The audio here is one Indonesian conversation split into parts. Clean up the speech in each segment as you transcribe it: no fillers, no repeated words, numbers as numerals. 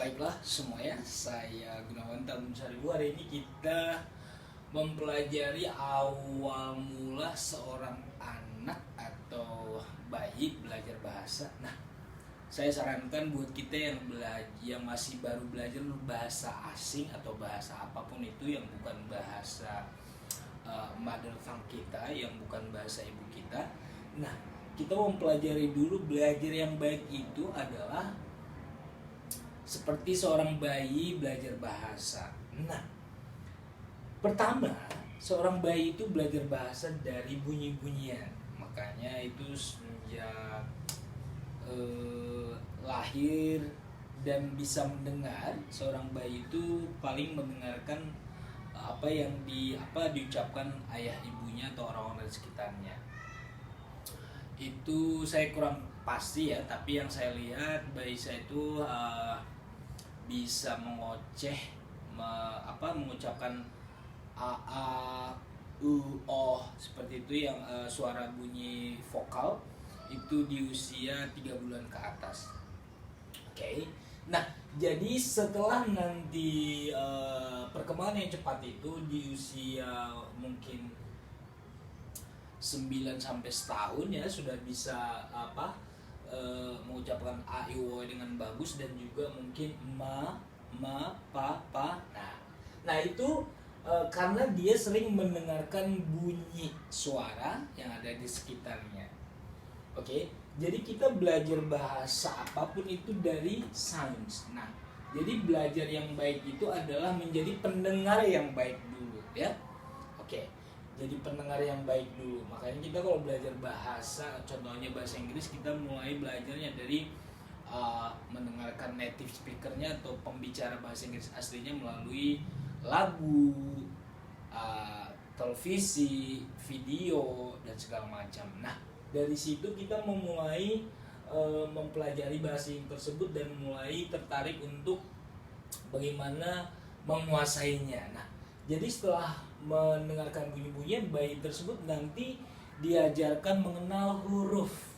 Baiklah semuanya, saya Gunawan Tamunsaribu. Hari ini kita mempelajari awal mula seorang anak atau bayi belajar bahasa. Nah, saya sarankan buat kita yang masih baru belajar bahasa asing atau bahasa apapun itu yang bukan bahasa mother tongue kita, yang bukan bahasa ibu kita. Nah, kita mempelajari dulu. Belajar yang baik itu adalah seperti seorang bayi belajar bahasa. Nah, pertama, seorang bayi itu belajar bahasa dari bunyi-bunyian. Makanya itu sejak lahir dan bisa mendengar, seorang bayi itu paling mendengarkan apa yang diucapkan ayah ibunya atau orang-orang di sekitarnya. Itu saya kurang pasti ya, tapi yang saya lihat bayi saya itu bisa mengucapkan a a u o seperti itu, yang suara bunyi vokal itu di usia 3 bulan ke atas. Oke. Nah, jadi setelah nanti perkembangan yang cepat itu di usia mungkin 9 sampai setahun ya sudah bisa mengucapkan a i u dengan bagus, dan juga mungkin ma pa. Nah itu karena dia sering mendengarkan bunyi suara yang ada di sekitarnya. Oke, jadi kita belajar bahasa apapun itu dari sounds. Nah, jadi belajar yang baik itu adalah menjadi pendengar yang baik dulu ya. Oke, jadi pendengar yang baik dulu. Makanya kita kalau belajar bahasa, contohnya bahasa Inggris, kita mulai belajarnya dari mendengarkan native speakernya atau pembicara bahasa Inggris aslinya melalui lagu, televisi, video, dan segala macam. Nah, dari situ kita memulai mempelajari bahasa tersebut dan mulai tertarik untuk bagaimana menguasainya. Nah, jadi setelah mendengarkan bunyi-bunyian, bayi tersebut nanti diajarkan mengenal huruf.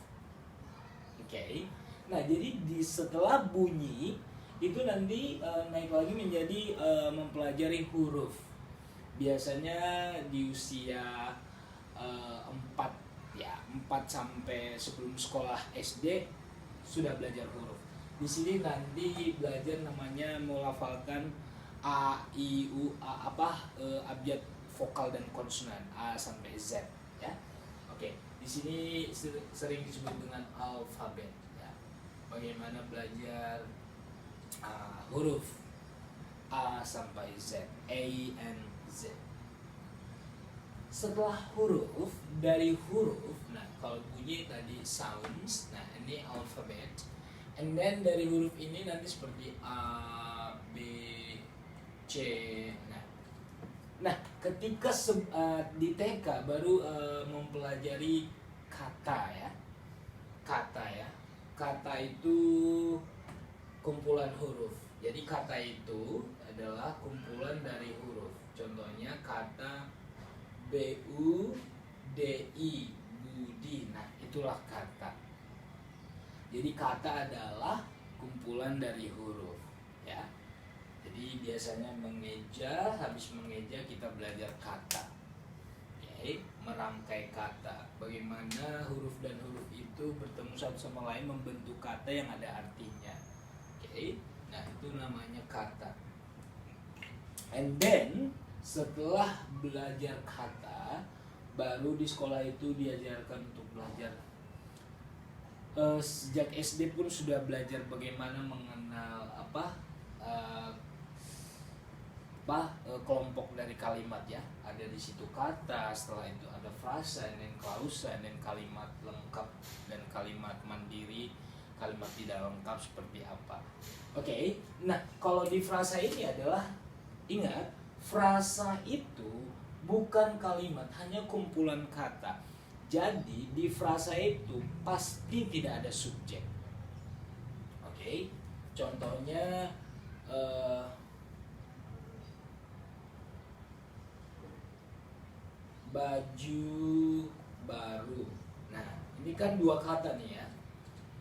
Oke. Nah, jadi setelah bunyi itu nanti naik lagi menjadi mempelajari huruf. Biasanya di usia 4 sampai sebelum sekolah SD sudah belajar huruf. Di sini nanti belajar namanya melafalkan a i u abjad vokal dan konsonan a sampai z ya. Oke, di sini sering disebut dengan alfabet ya. Bagaimana belajar huruf a sampai z, a n z. Setelah huruf, dari huruf, nah kalau bunyi tadi sounds, nah ini alfabet, and then dari huruf ini nanti seperti a, b, c. Nah ketika di TK baru mempelajari kata ya. Kata itu kumpulan huruf. Jadi kata itu adalah kumpulan dari huruf. Contohnya kata BUDI, budi. Nah, itulah kata. Jadi kata adalah kumpulan dari huruf, ya. Jadi biasanya mengeja, habis mengeja kita belajar kata. Oke, merangkai kata. Bagaimana huruf dan huruf itu bertemu satu sama lain membentuk kata yang ada artinya. Oke. Nah, itu namanya kata. And then setelah belajar kata, baru di sekolah itu diajarkan untuk belajar. Sejak SD pun sudah belajar bagaimana mengenal kelompok dari kalimat ya. Ada di situ kata, setelah itu ada frasa, dan klausa, dan kalimat lengkap dan kalimat mandiri, kalimat tidak lengkap seperti apa. Oke, nah kalau di frasa ini adalah, ingat, frasa itu bukan kalimat, hanya kumpulan kata. Jadi di frasa itu pasti tidak ada subjek. Oke, contohnya baju baru. Nah, ini kan dua kata nih ya,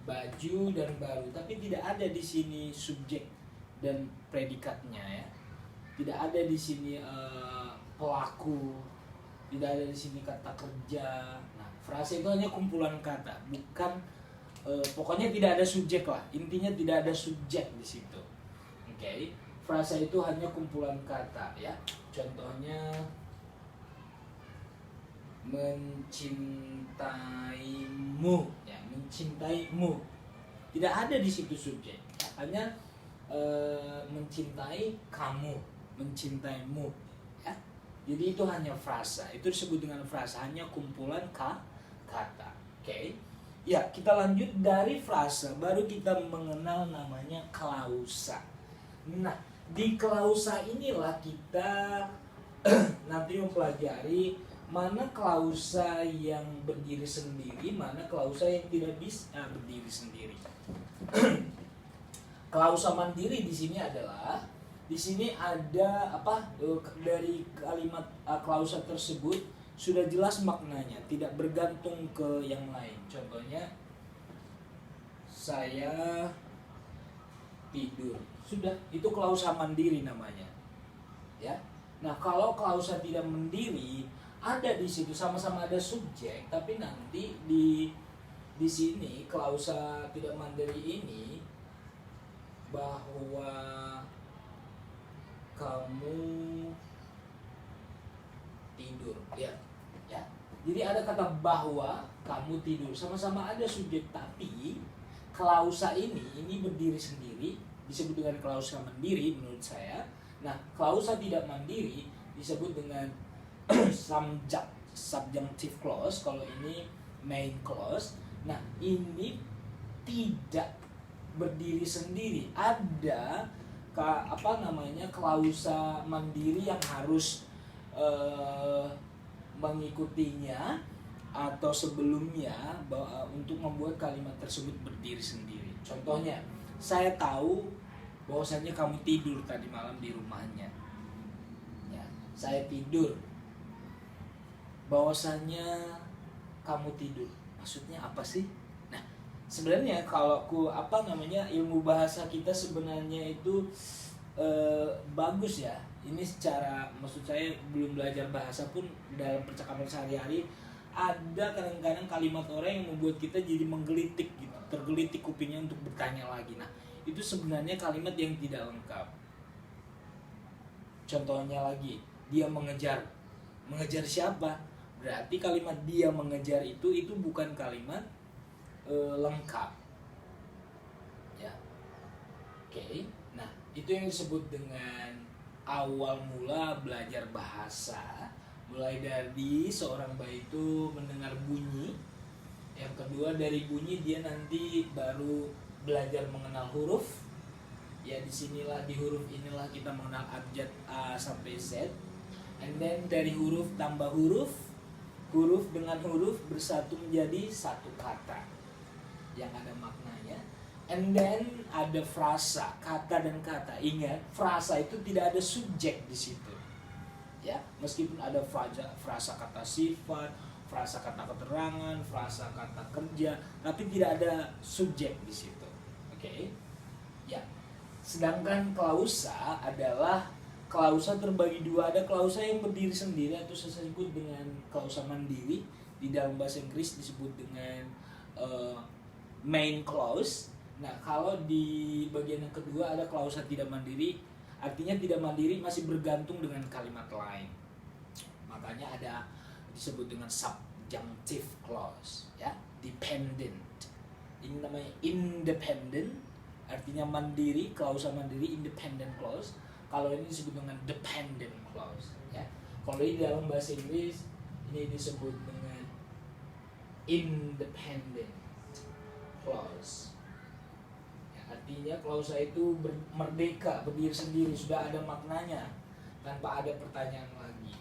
baju dan baru, tapi tidak ada di sini subjek. dan predikatnya ya. Tidak ada di sini pelaku, tidak ada di sini kata kerja. Nah, frasa itu hanya kumpulan kata, bukan pokoknya tidak ada subjek lah. Intinya tidak ada subjek di situ. Oke. Frasa itu hanya kumpulan kata ya. Contohnya mencintaimu ya, mencintaimu. Tidak ada di situ subjek. Hanya mencintai kamu, mencintaimu ya. Jadi itu hanya frasa. Itu disebut dengan frasa, hanya kumpulan kata. Oke. Ya, kita lanjut dari frasa, baru kita mengenal namanya klausa. Nah, di klausa inilah kita nanti mempelajari mana klausa yang berdiri sendiri, mana klausa yang tidak bisa berdiri sendiri. Klausa mandiri di sini adalah, di sini ada dari kalimat klausa tersebut sudah jelas maknanya, tidak bergantung ke yang lain. Contohnya, saya tidur. Sudah, itu klausa mandiri namanya. Ya. Nah, kalau klausa tidak mandiri, ada di situ sama-sama ada subjek, tapi nanti di sini klausa tidak mandiri ini bahwa kamu tidur, ya. Jadi ada kata bahwa kamu tidur, sama-sama ada subjek, tapi klausa ini berdiri sendiri, disebut dengan klausa mandiri menurut saya. Nah, klausa tidak mandiri disebut dengan subjunctive clause, kalau ini main clause. Nah, ini tidak berdiri sendiri. Ada klausa mandiri yang harus mengikutinya atau sebelumnya untuk membuat kalimat tersebut berdiri sendiri. Contohnya, saya tahu bahwasanya kamu tidur tadi malam di rumahnya. Ya, saya tidur. Bahwasanya kamu tidur. Maksudnya apa sih? Nah, sebenarnya kalau ilmu bahasa kita sebenarnya itu bagus ya. Ini secara, maksud saya belum belajar bahasa pun dalam percakapan sehari-hari ada kadang-kadang kalimat orang yang membuat kita jadi menggelitik gitu, tergelitik kupingnya untuk bertanya lagi. Nah, itu sebenarnya kalimat yang tidak lengkap. Contohnya lagi, dia mengejar. Mengejar siapa? Berarti kalimat dia mengejar itu bukan kalimat lengkap. Ya. Oke. Nah, itu yang disebut dengan awal mula belajar bahasa. Mulai dari seorang bayi itu mendengar bunyi. Yang kedua, dari bunyi dia nanti baru belajar mengenal huruf. Ya, disinilah, di huruf inilah kita mengenal abjad A sampai Z. And then dari huruf tambah huruf, huruf dengan huruf bersatu menjadi satu kata yang ada maknanya. And then ada frasa, kata dan kata. Ingat, frasa itu tidak ada subjek di situ. Ya, meskipun ada frasa kata sifat, frasa kata keterangan, frasa kata kerja, tapi tidak ada subjek di situ. Oke. Ya. Sedangkan klausa adalah, klausa terbagi dua. Ada klausa yang berdiri sendiri atau saya sebut dengan klausa mandiri. Di dalam bahasa Inggris disebut dengan main clause. Nah, kalau di bagian yang kedua ada klausa tidak mandiri, artinya tidak mandiri, masih bergantung dengan kalimat lain. Makanya ada disebut dengan subjunctive clause, ya, dependent. Ini namanya independent, artinya mandiri, klausa mandiri, independent clause. Kalau ini disebut dengan dependent clause, ya. Kalau di dalam bahasa Inggris ini disebut dengan independent clause. Artinya klausa itu merdeka, berdiri sendiri, sudah ada maknanya tanpa ada pertanyaan lagi.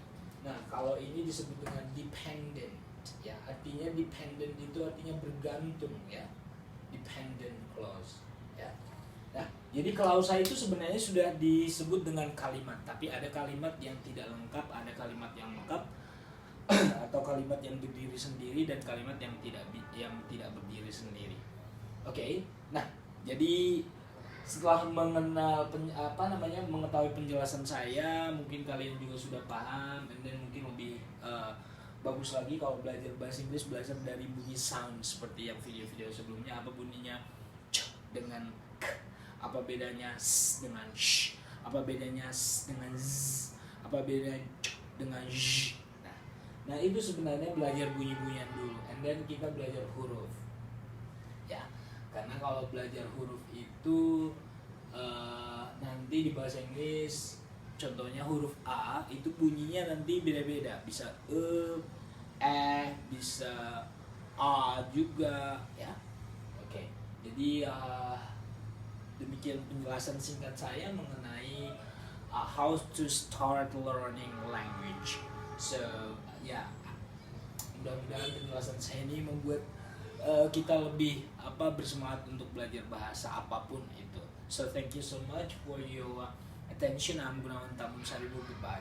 Nah, kalau ini disebut dengan dependent, ya, artinya dependent itu artinya bergantung, ya, dependent clause, ya. Nah, jadi klausa itu sebenarnya sudah disebut dengan kalimat, tapi ada kalimat yang tidak lengkap, ada kalimat yang lengkap, atau kalimat yang berdiri sendiri dan kalimat yang tidak berdiri sendiri. Oke. Nah, jadi setelah mengenal mengetahui penjelasan saya, mungkin kalian juga sudah paham, dan mungkin lebih bagus lagi kalau belajar bahasa Inggris, belajar dari bunyi sound seperti yang video-video sebelumnya. Apa bunyinya c dengan k, apa bedanya s dengan sh, apa bedanya s dengan z, apa bedanya c dengan j. Nah itu sebenarnya belajar bunyi-bunyian dulu, and then kita belajar huruf. Ya, karena kalau belajar huruf itu nanti di bahasa Inggris, contohnya huruf A itu bunyinya nanti beda-beda, bisa bisa A juga, ya. Oke, jadi demikian penjelasan singkat saya mengenai how to start learning language. So ya, mudah-mudahan penjelasan saya ini membuat kita lebih bersemangat untuk belajar bahasa apapun itu. So thank you so much for your attention. I'm Gunawan Tamun Saribu. Goodbye.